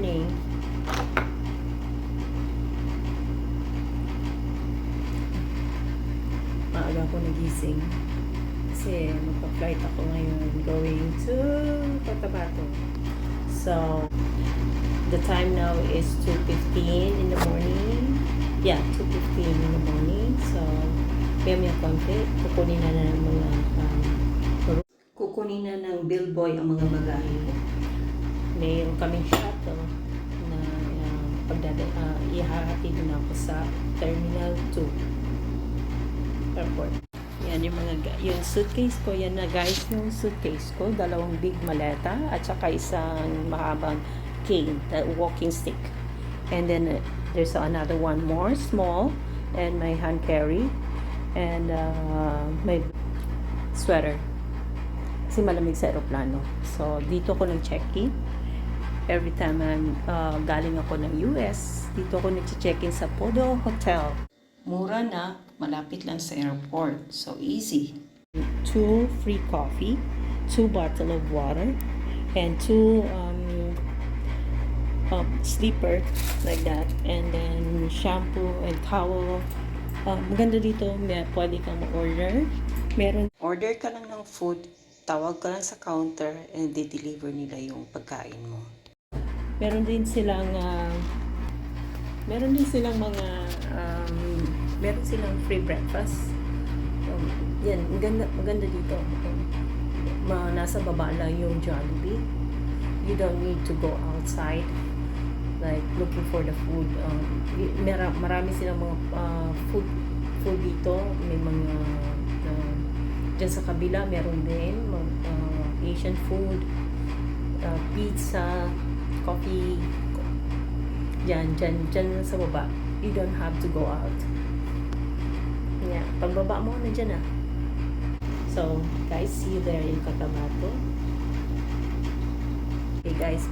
morning. Maaga ako nagising. Kasi magpa-flight ako ngayon going to Cotabato. So, the time now is 2:15 in the morning. Yeah, 2:15 in the morning. So, may konti. Kukunin na ng billboy ang mga bagahe ko. Mayroon kaming shuttle na ihahatid na ako sa Terminal 2 Airport. Yan yung suitcase ko. Yan na guys yung suitcase ko. 2 big maleta at saka isang mahabang cane, walking stick. And then there's another one more small and my hand carry and my sweater. Kasi malamig sa aeroplano. So dito ko nag-check-in. Every time galing ako ng US, dito ako nag-check-in sa Podo Hotel. Mura na, malapit lang sa airport. So easy. 2 free coffee, 2 bottle of water, and 2 sleeper like that, and then shampoo and towel. Maganda dito, pwede kang ma-order. Order ka lang ng food, tawag ka lang sa counter, and de-deliver nila yung pagkain mo. Meron din silang free breakfast. Yan, maganda dito. Nasa baba lang yung Jollibee. You don't need to go outside like looking for the food. Marami silang mga food dito. May mga dyan sa kabila meron din Asian food, pizza, coffee. Dyan sa baba. You don't have to go out. Yeah, pagbaba mo na dyan ah. So guys, see you there in Cotabato. Okay guys,